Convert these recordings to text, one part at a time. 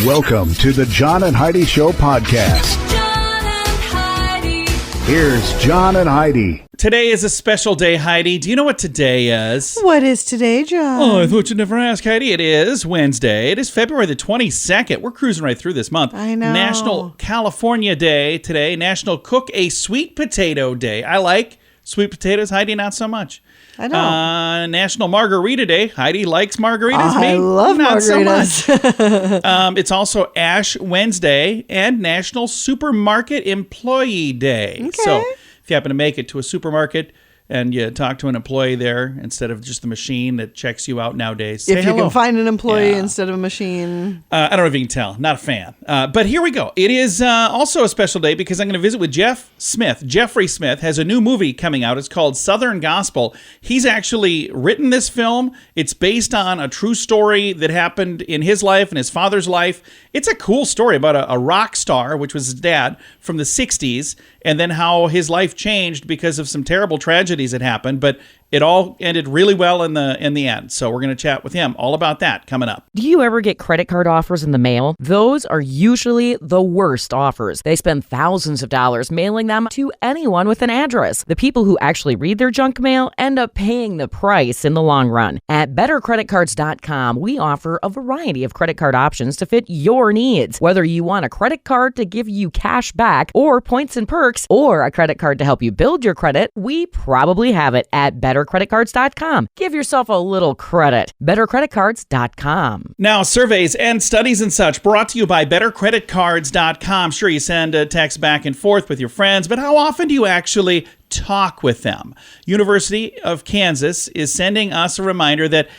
Welcome to the John and Heidi Show podcast. John and Heidi. Here's John and Heidi. Today is a special day, Heidi. Do you know what today is? What is today, John? Oh, I thought you'd never ask, Heidi. It is Wednesday. It is February the 22nd. We're cruising right through this month. I know. National California Day today. National Cook a Sweet Potato Day. I like sweet potatoes. Heidi, not so much. I know. National Margarita Day. Heidi likes margaritas. I love not margaritas. So much. It's also Ash Wednesday and National Supermarket Employee Day. Okay. So if you happen to make it to a supermarket and you talk to an employee there instead of just the machine that checks you out nowadays, say If you hello. can find an employee Yeah. instead of a machine. I don't know if you can tell. Not a fan. But here we go. It is also a special day because I'm going to visit with Jeff Smith. Jeffrey Smith has a new movie coming out. It's called Southern Gospel. He's actually written this film. It's based on a true story that happened in his life and his father's life. It's a cool story about a rock star, which was his dad, from the 60s, and then how his life changed because of some terrible tragedies that happened. But it all ended really well in the end. So we're going to chat with him all about that coming up. Do you ever get credit card offers in the mail? Those are usually the worst offers. They spend thousands of dollars mailing them to anyone with an address. The people who actually read their junk mail end up paying the price in the long run. At bettercreditcards.com, we offer a variety of credit card options to fit your needs. Whether you want a credit card to give you cash back or points and perks, or a credit card to help you build your credit, we probably have it at bettercreditcards.com. Give yourself a little credit. bettercreditcards.com. Now, surveys and studies and such brought to you by bettercreditcards.com. Sure, you send a text back and forth with your friends, but how often do you actually talk with them? University of Kansas is sending us a reminder that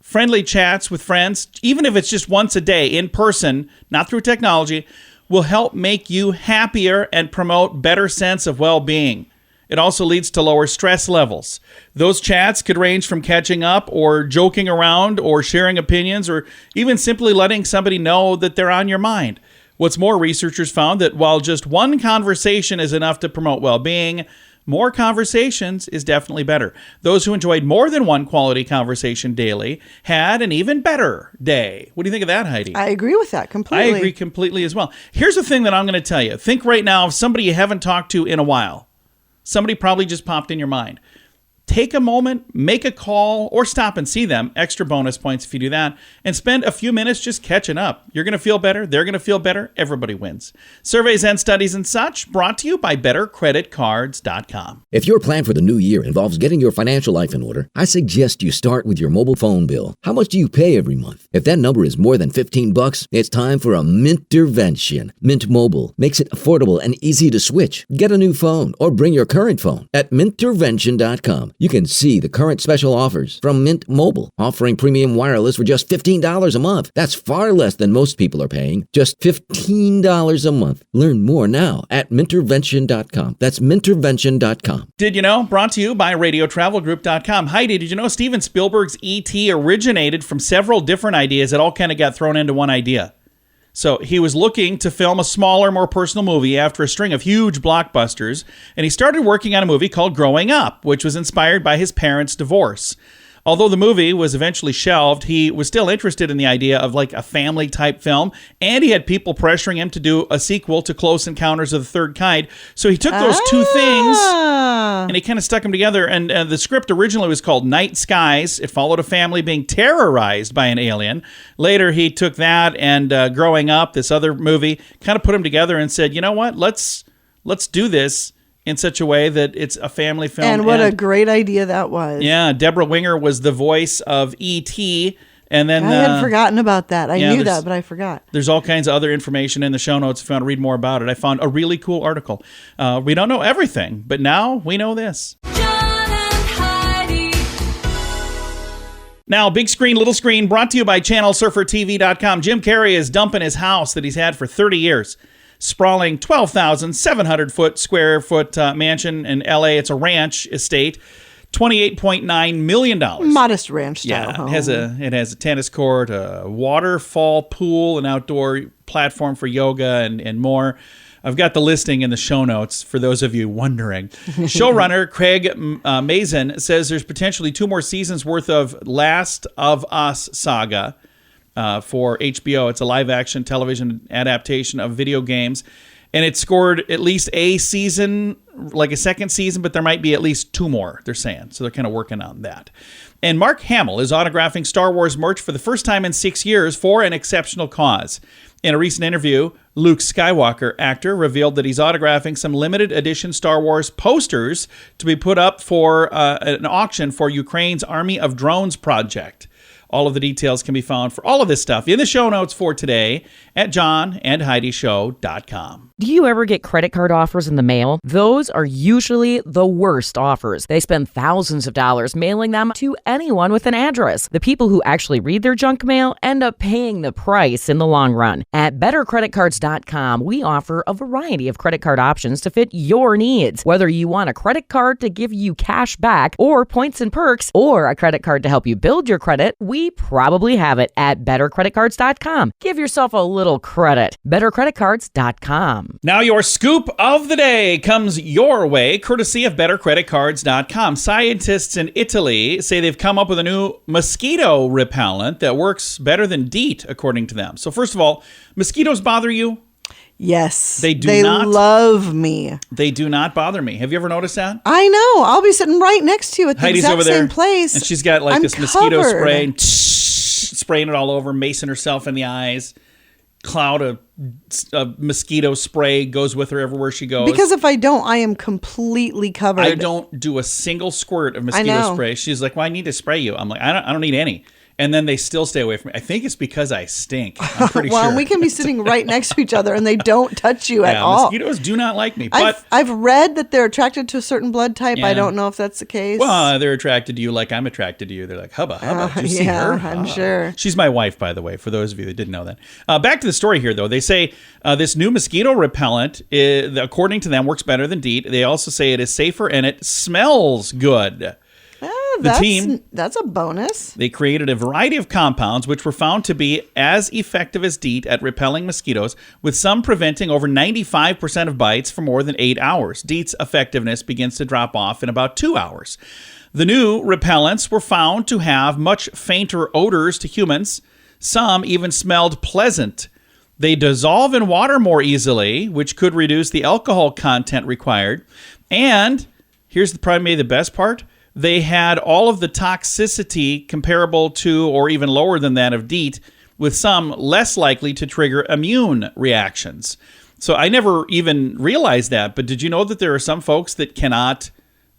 friendly chats with friends, even if it's just once a day in person, not through technology, will help make you happier and promote better sense of well-being. It also leads to lower stress levels. Those chats could range from catching up or joking around or sharing opinions or even simply letting somebody know that they're on your mind. What's more, researchers found that while just one conversation is enough to promote well-being, more conversations is definitely better. Those who enjoyed more than one quality conversation daily had an even better day. What do you think of that, Heidi? I agree with that completely. I agree completely as well. Here's the thing that I'm going to tell you. Think right now of somebody you haven't talked to in a while. Somebody probably just popped in your mind. Take a moment, make a call, or stop and see them. Extra bonus points if you do that. And spend a few minutes just catching up. You're going to feel better. They're going to feel better. Everybody wins. Surveys and studies and such brought to you by bettercreditcards.com. If your plan for the new year involves getting your financial life in order, I suggest you start with your mobile phone bill. How much do you pay every month? If that number is more than $15, it's time for a Mintervention. Mint Mobile makes it affordable and easy to switch. Get a new phone or bring your current phone at Mintervention.com. You can see the current special offers from Mint Mobile, offering premium wireless for just $15 a month. That's far less than most people are paying, just $15 a month. Learn more now at Mintervention.com. That's Mintervention.com. Did you know? Brought to you by RadioTravelGroup.com. Heidi, did you know Steven Spielberg's E.T. originated from several different ideas that all kind of got thrown into one idea? So he was looking to film a smaller, more personal movie after a string of huge blockbusters, and he started working on a movie called Growing Up, which was inspired by his parents' divorce. Although the movie was eventually shelved, he was still interested in the idea of like a family-type film, and he had people pressuring him to do a sequel to Close Encounters of the Third Kind. So he took those two things, and he kind of stuck them together, and the script originally was called Night Skies. It followed a family being terrorized by an alien. Later, he took that and Growing Up, this other movie, kind of put them together and said, you know what, let's do this in such a way that it's a family film. And what a great idea that was. Yeah, Deborah Winger was the voice of E.T., and then I had forgotten about that. I knew there's- that, but I forgot. There's all kinds of other information in the show notes if you want to read more about it. I found a really cool article. We don't know everything, but now we know this. John and Heidi. Now, big screen, little screen, brought to you by ChannelSurferTV.com. Jim Carrey is dumping his house that he's had for 30 years. Sprawling 12,700 square foot mansion in LA. It's a ranch estate. $28.9 million. Modest ranch style Yeah, home. it has a tennis court, a waterfall pool, an outdoor platform for yoga, and more. I've got the listing in the show notes for those of you wondering. Showrunner Craig Mazin says there's potentially 2 more seasons worth of Last of Us saga. for HBO. It's a live-action television adaptation of video games. And it scored at least a season, like a second season, but there might be at least 2 more, they're saying. So they're kind of working on that. And Mark Hamill is autographing Star Wars merch for the first time in 6 years for an exceptional cause. In a recent interview, Luke Skywalker, actor, revealed that he's autographing some limited edition Star Wars posters to be put up for an auction for Ukraine's Army of Drones project. All of the details can be found for all of this stuff in the show notes for today at johnandheidishow.com. Do you ever get credit card offers in the mail? Those are usually the worst offers. They spend thousands of dollars mailing them to anyone with an address. The people who actually read their junk mail end up paying the price in the long run. At bettercreditcards.com, we offer a variety of credit card options to fit your needs. Whether you want a credit card to give you cash back or points and perks, or a credit card to help you build your credit, we probably have it at bettercreditcards.com. Give yourself a little credit. bettercreditcards.com. Now your scoop of the day comes your way, courtesy of bettercreditcards.com. Scientists in Italy say they've come up with a new mosquito repellent that works better than DEET, according to them. So first of all, mosquitoes bother you? Yes. They do They not? love me. They do not bother me. Have you ever noticed that? I know. I'll be sitting right next to you at the Heidi's exact over there, same place. and she's got like I'm this mosquito covered. spray, and spraying it all over, macing herself in the eyes. Cloud of mosquito spray goes with her everywhere she goes. Because if I don't, I am completely covered. I don't do a single squirt of mosquito know. spray. She's like, "Well, I need to spray you." I'm like, "I don't need any." And then they still stay away from me. I think it's because I stink. I'm pretty well, sure. and we can be sitting right next to each other and they don't touch you at all. Mosquitoes do not like me. But I've read that they're attracted to a certain blood type. Yeah. I don't know if that's the case. they're attracted to you like I'm attracted to you. They're like, hubba, hubba. Did you see yeah, her? I'm sure. She's my wife, by the way, for those of you that didn't know that. Back to the story here, though. They say this new mosquito repellent, according to them, works better than DEET. They also say it is safer and it smells good. That's a bonus. They created a variety of compounds which were found to be as effective as DEET at repelling mosquitoes, with some preventing over 95% of bites for more than 8 hours. DEET's effectiveness begins to drop off in about 2 hours. The new repellents were found to have much fainter odors to humans. Some even smelled pleasant. They dissolve in water more easily, which could reduce the alcohol content required. And here's probably the best part. They had all of the toxicity comparable to or even lower than that of DEET, with some less likely to trigger immune reactions. So I never even realized that, but did you know that there are some folks that cannot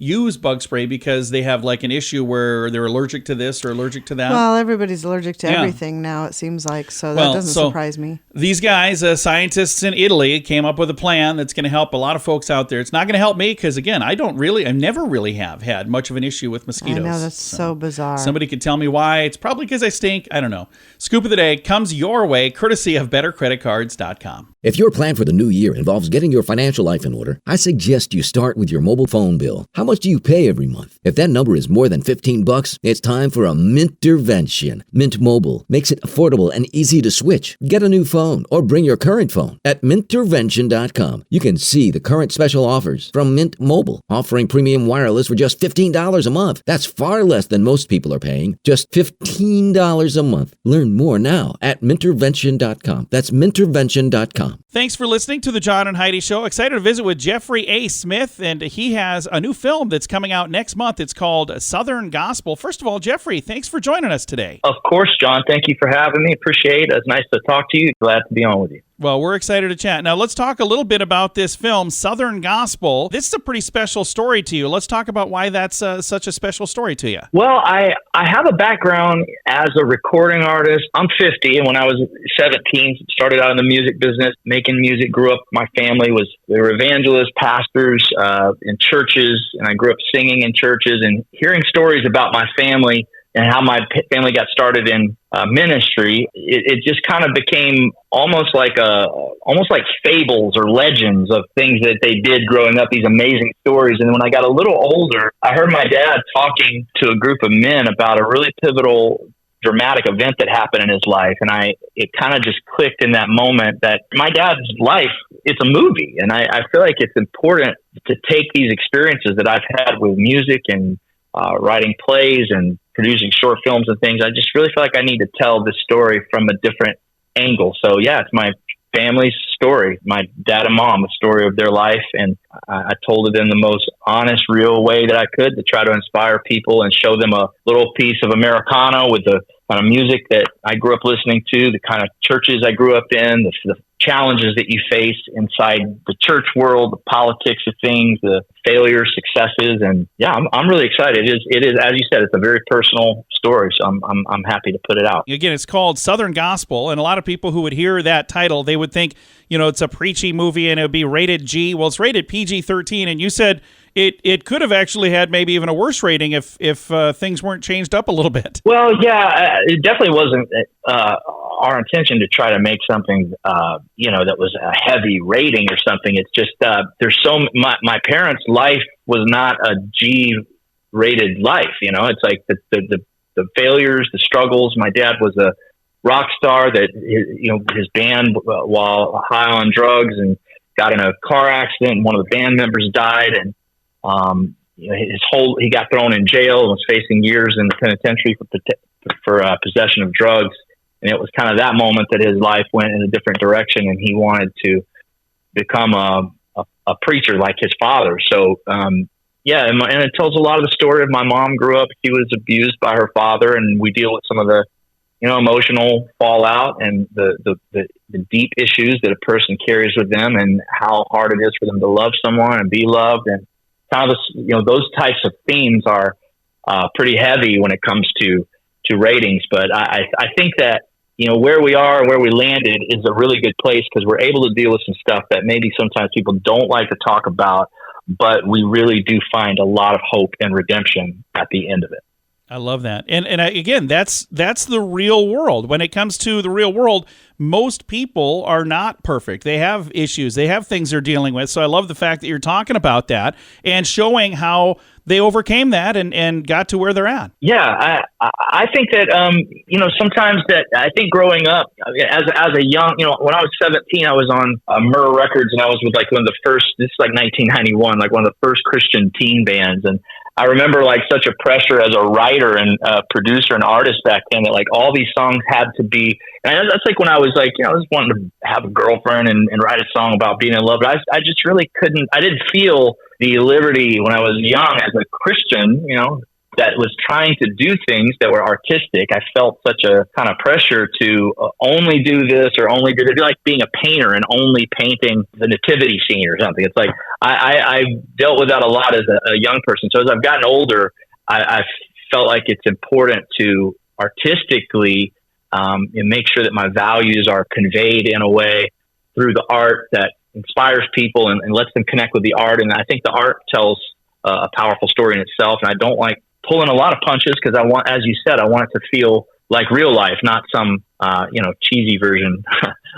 use bug spray because they have like an issue where they're allergic to this or allergic to that? Well, everybody's allergic to Yeah. everything now, it seems like, so that doesn't surprise me. These guys, scientists in Italy, came up with a plan that's going to help a lot of folks out there. It's not going to help me because, again, I never really have had much of an issue with mosquitoes. I know, that's so bizarre. Somebody could tell me why. It's probably because I stink. I don't know. Scoop of the day comes your way, courtesy of bettercreditcards.com. If your plan for the new year involves getting your financial life in order, I suggest you start with your mobile phone bill. How much do you pay every month? If that number is more than $15, it's time for a Mintervention. Mint Mobile makes it affordable and easy to switch. Get a new phone or bring your current phone. At Mintervention.com, you can see the current special offers from Mint Mobile, offering premium wireless for just $15 a month. That's far less than most people are paying, just $15 a month. Learn more now at Mintervention.com. That's Mintervention.com. Thanks for listening to the John and Heidi Show. Excited to visit with Jeffrey A. Smith, and he has a new film that's coming out next month. It's called Southern Gospel. First of all, Jeffrey, thanks for joining us today. Of course, John. Thank you for having me. Appreciate it. It's nice to talk to you. Glad to be on with you. Well, we're excited to chat. Now, let's talk a little bit about this film, Southern Gospel. This is a pretty special story to you. Let's talk about why that's such a special story to you. Well, I have a background as a recording artist. I'm 50, and when I was 17, started out in the music business, making music. Grew up, my family they were evangelists, pastors in churches, and I grew up singing in churches and hearing stories about my family and how my family got started in ministry. It just kind of became almost like fables or legends of things that they did growing up, these amazing stories. And when I got a little older, I heard my dad talking to a group of men about a really pivotal, dramatic event that happened in his life. And it kind of just clicked in that moment that my dad's life, it's a movie. And I feel like it's important to take these experiences that I've had with music and writing plays and producing short films and things. I just really feel like I need to tell this story from a different angle. So yeah, it's my family's story, my dad and mom, the story of their life. And I told it in the most honest, real way that I could to try to inspire people and show them a little piece of Americana with the kind of music that I grew up listening to, the kind of churches I grew up in, the challenges that you face inside the church world, the politics of things, the failures, successes. And yeah, I'm really excited. It is, as you said, it's a very personal story. So I'm happy to put it out. Again, it's called Southern Gospel, and a lot of people who would hear that title, they would think, it's a preachy movie and it would be rated G. Well, it's rated PG-13, and you said it could have actually had maybe even a worse rating if things weren't changed up a little bit. Well, yeah, it definitely wasn't our intention to try to make something, that was a heavy rating or something. It's just my parents' life was not a G-rated life. It's like the failures, the struggles. My dad was a rock star that his band, while high on drugs, and got in a car accident, and one of the band members died, and he got thrown in jail and was facing years in the penitentiary for possession of drugs. And it was kind of that moment that his life went in a different direction, and he wanted to become a preacher like his father. So, and it tells a lot of the story of my mom grew up. She was abused by her father, and we deal with some of the, emotional fallout and the deep issues that a person carries with them, and how hard it is for them to love someone and be loved. And kind of those types of themes are pretty heavy when it comes to ratings. But I think that, where we are and where we landed is a really good place, because we're able to deal with some stuff that maybe sometimes people don't like to talk about, but we really do find a lot of hope and redemption at the end of it. I love that. And again, that's the real world. When it comes to the real world, most people are not perfect. They have issues. They have things they're dealing with. So I love the fact that you're talking about that and showing how they overcame that and got to where they're at. Yeah, I think that, sometimes that I think growing up as a young, when I was 17, I was on Myrrh Records, and I was with like one of the first, this is like 1991, like one of the first Christian teen bands. And I remember like such a pressure as a writer and producer and artist back then that like all these songs had to be, and that's like when I was like, I was wanting to have a girlfriend and write a song about being in love. But I just really couldn't, I didn't feel the liberty when I was young as a Christian, that was trying to do things that were artistic. I felt such a kind of pressure to only do this or only do it. It'd be like being a painter and only painting the nativity scene or something. It's like I dealt with that a lot as a young person. So as I've gotten older, I felt like it's important to artistically make sure that my values are conveyed in a way through the art that inspires people and lets them connect with the art. And I think the art tells a powerful story in itself. And I don't like pulling a lot of punches, because I want, as you said, I want it to feel like real life, not some, cheesy version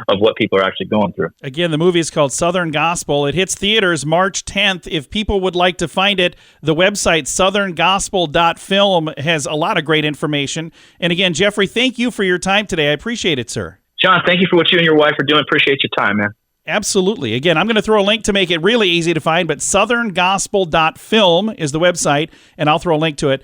of what people are actually going through. Again, the movie is called Southern Gospel. It hits theaters March 10th. If people would like to find it, the website southerngospel.film has a lot of great information. And again, Jeffrey, thank you for your time today. I appreciate it, sir. John, thank you for what you and your wife are doing. Appreciate your time, man. Absolutely. Again, I'm going to throw a link to make it really easy to find, but southerngospel.film is the website, and I'll throw a link to it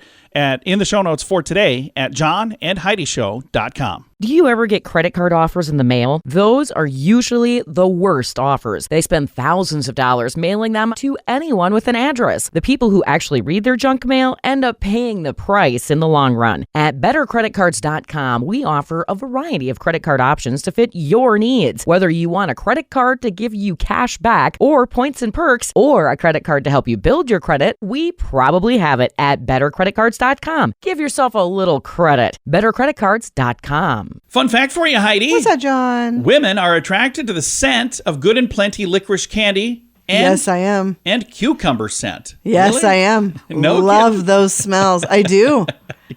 in the show notes for today at johnandheidishow.com. Do you ever get credit card offers in the mail? Those are usually the worst offers. They spend thousands of dollars mailing them to anyone with an address. The people who actually read their junk mail end up paying the price in the long run. At bettercreditcards.com, we offer a variety of credit card options to fit your needs. Whether you want a credit card to give you cash back or points and perks, or a credit card to help you build your credit, we probably have it at bettercreditcards.com. Give yourself a little credit. bettercreditcards.com. Fun fact for you, Heidi. What's that, John? Women are attracted to the scent of Good and Plenty licorice candy. And, yes, I am. And cucumber scent. Yes, Really? I am. No Love kidding. those smells. I do.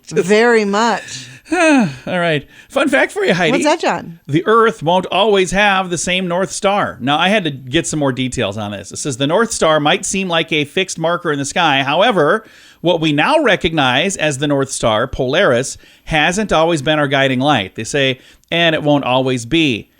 Very much. All right. Fun fact for you, Heidi. What's that, John? The Earth won't always have the same North Star. Now, I had to get some more details on this. It says the North Star might seem like a fixed marker in the sky. However, what we now recognize as the North Star, Polaris, hasn't always been our guiding light. They say, and it won't always be.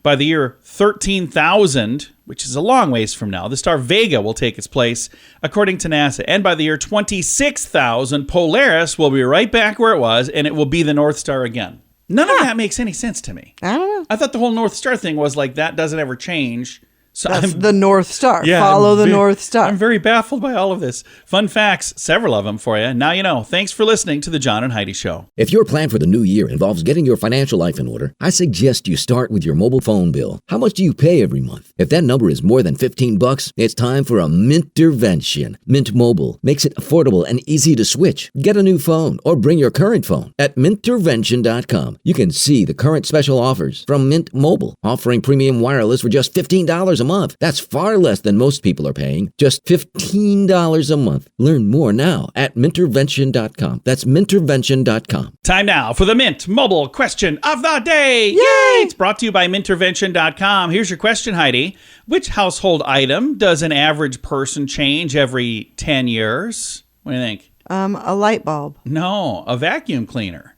By the year 13,000, which is a long ways from now, the star Vega will take its place, according to NASA. And by the year 26,000, Polaris will be right back where it was, and it will be the North Star again. None of that makes any sense to me. I don't know. I thought the whole North Star thing was like that doesn't ever change. So That's the North Star. Yeah, Follow the North Star. I'm very baffled by all of this. Fun facts, several of them for you. Now you know. Thanks for listening to The John and Heidi Show. If your plan for the new year involves getting your financial life in order, I suggest you start with your mobile phone bill. How much do you pay every month? If that number is more than $15, it's time for a Mintervention. Mint Mobile makes it affordable and easy to switch. Get a new phone or bring your current phone. At Mintervention.com, you can see the current special offers from Mint Mobile, offering premium wireless for just $15 a month. That's far less than most people are paying. Just $15 a month. Learn more now at Mintervention.com. That's Mintervention.com. Time now for the Mint Mobile question of the day. Yay! It's brought to you by Mintervention.com. Here's your question, Heidi. Which household item does an average person change every 10 years? What do you think? A light bulb. No, a vacuum cleaner.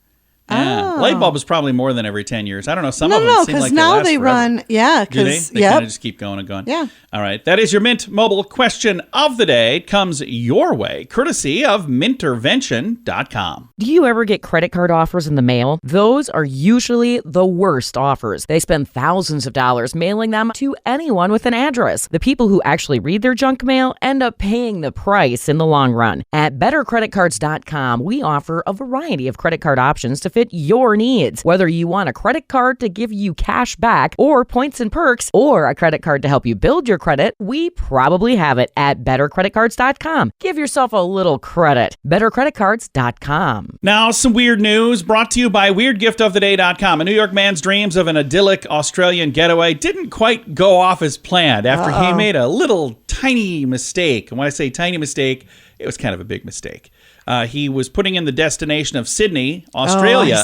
Yeah. Light bulb is probably more than every 10 years. I don't know. Some of them No, seem because like now last they forever. run. Yeah, Do they? because They kind of just keep going and going. Yeah. All right. That is your Mint Mobile question of the day. It comes your way, courtesy of Mintervention.com. Do you ever get credit card offers in the mail? Those are usually the worst offers. They spend thousands of dollars mailing them to anyone with an address. The people who actually read their junk mail end up paying the price in the long run. At bettercreditcards.com, we offer a variety of credit card options to fit your needs. Whether you want a credit card to give you cash back or points and perks, or a credit card to help you build your credit, we probably have it at bettercreditcards.com. Give yourself a little credit. bettercreditcards.com. Now, some weird news brought to you by WeirdGiftOfTheDay.com. A New York man's dreams of an idyllic Australian getaway didn't quite go off as planned after he made a little tiny mistake. And when I say tiny mistake, it was kind of a big mistake. He was putting in the destination of Sydney, Australia.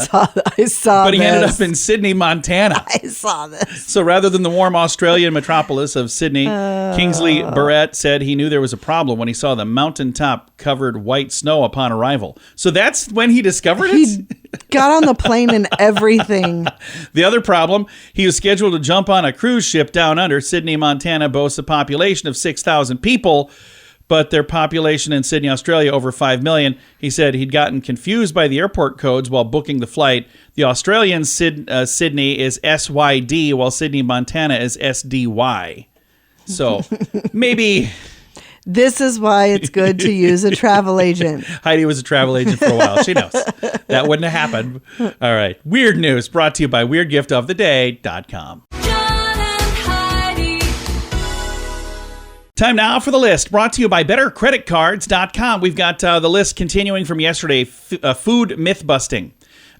I saw but he this. ended up in Sydney, Montana. I saw this. So rather than the warm Australian metropolis of Sydney, Kingsley Barrett said he knew there was a problem when he saw the mountaintop covered white snow upon arrival. So that's when he discovered it? He got on the plane and everything. The other problem, he was scheduled to jump on a cruise ship down under. Sydney, Montana boasts a population of 6,000 people, but their population in Sydney, Australia, over 5 million. He said he'd gotten confused by the airport codes while booking the flight. The Australian Sydney is SYD, while Sydney, Montana is SDY. So maybe... This is why it's good to use a travel agent. Heidi was a travel agent for a while. She knows. That wouldn't have happened. All right. Weird news brought to you by WeirdGiftOfTheDay.com. John and Heidi. Time now for the list, brought to you by BetterCreditCards.com. We've got the list continuing from yesterday, food myth busting.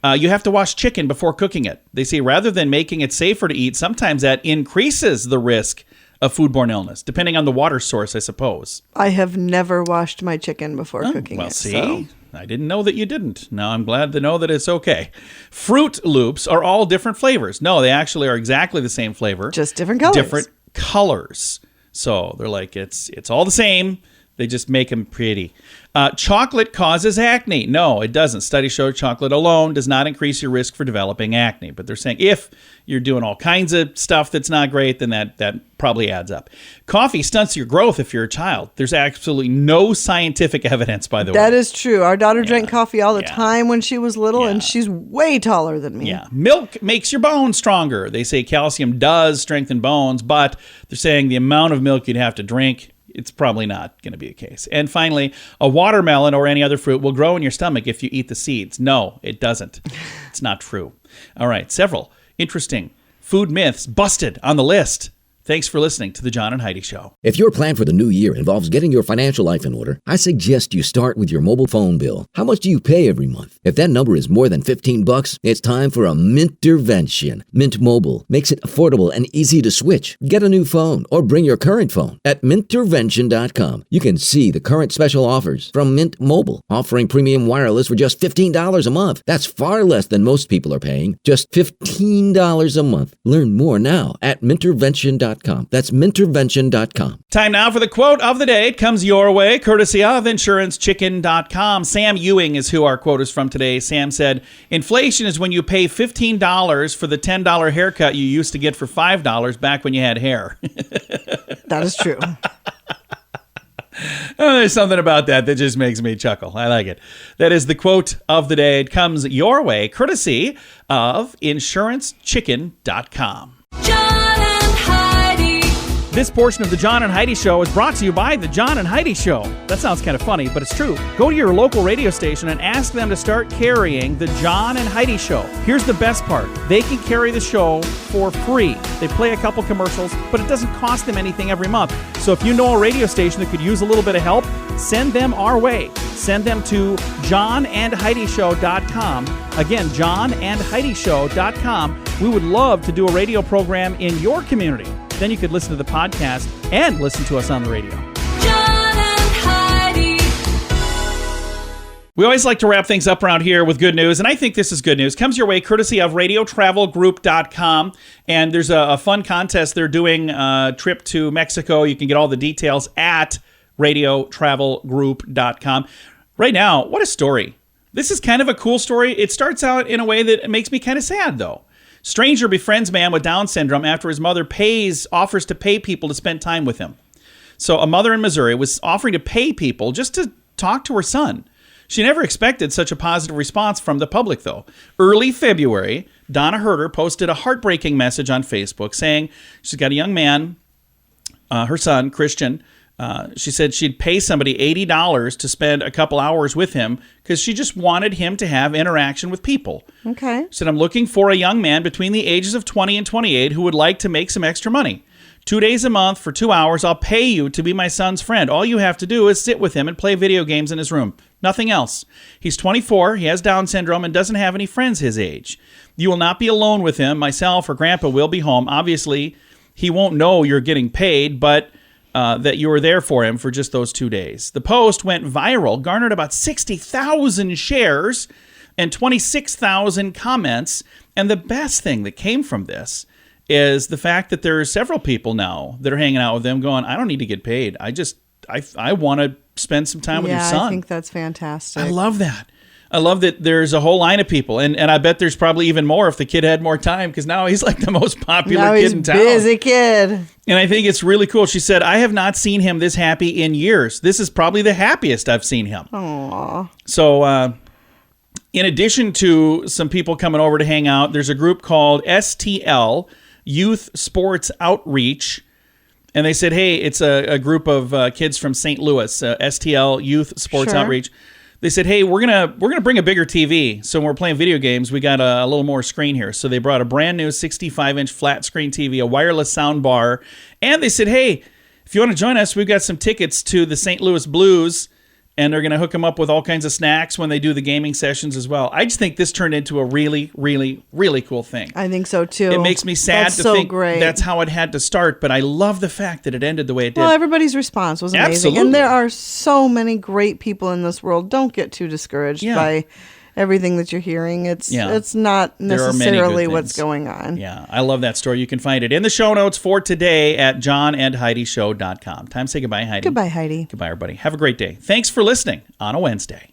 You have to wash chicken before cooking it. They say rather than making it safer to eat, sometimes that increases the risk of foodborne illness, depending on the water source, I suppose. I have never washed my chicken before cooking Well, it. see, So. I didn't know that you didn't. Now I'm glad to know that it's okay. Fruit Loops are all different flavors. No, they actually are exactly the same flavor. Just different colors. Different colors. So they're like, it's all the same. They just make them pretty. Chocolate causes acne. No, it doesn't. Studies show chocolate alone does not increase your risk for developing acne. But they're saying if you're doing all kinds of stuff that's not great, then that probably adds up. Coffee stunts your growth if you're a child. There's absolutely no scientific evidence, by the way. That is true. Our daughter drank coffee all the Yeah. time when she was little, Yeah. and she's way taller than me. Yeah. Milk makes your bones stronger. They say calcium does strengthen bones, but they're saying the amount of milk you'd have to drink, it's probably not going to be a case. And finally, a watermelon or any other fruit will grow in your stomach if you eat the seeds. No, it doesn't. It's not true. All right. Several interesting food myths busted on the list. Thanks for listening to The John and Heidi Show. If your plan for the new year involves getting your financial life in order, I suggest you start with your mobile phone bill. How much do you pay every month? If that number is more than $15, it's time for a Mintervention. Mint Mobile makes it affordable and easy to switch. Get a new phone or bring your current phone. At Mintervention.com, you can see the current special offers from Mint Mobile, offering premium wireless for just $15 a month. That's far less than most people are paying. Just $15 a month. Learn more now at Mintervention.com. mintervention.com. That's mintervention.com. Time now for the quote of the day. It comes your way, courtesy of InsuranceChicken.com. Sam Ewing is who our quote is from today. Sam said, inflation is when you pay $15 for the $10 haircut you used to get for $5 back when you had hair. That is true. Oh, there's something about that just makes me chuckle. I like it. That is the quote of the day. It comes your way, courtesy of InsuranceChicken.com. John and Heidi. This portion of the John and Heidi Show is brought to you by the John and Heidi Show. That sounds kind of funny, but it's true. Go to your local radio station and ask them to start carrying the John and Heidi Show. Here's the best part. They can carry the show for free. They play a couple commercials, but it doesn't cost them anything every month. So if you know a radio station that could use a little bit of help, send them our way. Send them to johnandheidishow.com. Again, johnandheidishow.com. We would love to do a radio program in your community. Then you could listen to the podcast and listen to us on the radio. John and Heidi. We always like to wrap things up around here with good news, and I think this is good news. Comes your way courtesy of radiotravelgroup.com, and there's a fun contest they're doing, a trip to Mexico. You can get all the details at radiotravelgroup.com. Right now, what a story. This is kind of a cool story. It starts out in a way that makes me kind of sad, though. Stranger befriends man with Down syndrome after his mother offers to pay people to spend time with him. So a mother in Missouri was offering to pay people just to talk to her son. She never expected such a positive response from the public, though. Early February, Donna Herder posted a heartbreaking message on Facebook saying she's got a young man, her son, Christian. She said she'd pay somebody $80 to spend a couple hours with him because she just wanted him to have interaction with people. Okay. She said, I'm looking for a young man between the ages of 20 and 28 who would like to make some extra money. 2 days a month for 2 hours, I'll pay you to be my son's friend. All you have to do is sit with him and play video games in his room. Nothing else. He's 24, he has Down syndrome, and doesn't have any friends his age. You will not be alone with him. Myself or Grandpa will be home. Obviously, he won't know you're getting paid, but that you were there for him for just those 2 days. The post went viral, garnered about 60,000 shares and 26,000 comments. And the best thing that came from this is the fact that there are several people now that are hanging out with him going, I don't need to get paid. I want to spend some time with your son. I think that's fantastic. I love that. I love that there's a whole line of people. And I bet there's probably even more if the kid had more time, because now he's like the most popular kid in town. Busy kid. And I think it's really cool. She said, I have not seen him this happy in years. This is probably the happiest I've seen him. Aww. So in addition to some people coming over to hang out, there's a group called STL, Youth Sports Outreach. And they said, hey, it's a group of kids from St. Louis, STL, Youth Sports Outreach. They said, hey, we're gonna bring a bigger TV. So when we're playing video games, we got a little more screen here. So they brought a brand new 65-inch flat screen TV, a wireless sound bar. And they said, hey, if you want to join us, we've got some tickets to the St. Louis Blues. And they're going to hook them up with all kinds of snacks when they do the gaming sessions as well. I just think this turned into a really, really, really cool thing. I think so, too. It makes me sad to think that's how it had to start, but I love the fact that it ended the way it did. Well, everybody's response was amazing. Absolutely. And there are so many great people in this world. Don't get too discouraged by everything that you're hearing. It's not necessarily what's going on. Yeah, I love that story. You can find it in the show notes for today at johnandheidishow.com. Time to say goodbye, Heidi. Goodbye, Heidi. Goodbye, everybody. Have a great day. Thanks for listening on a Wednesday.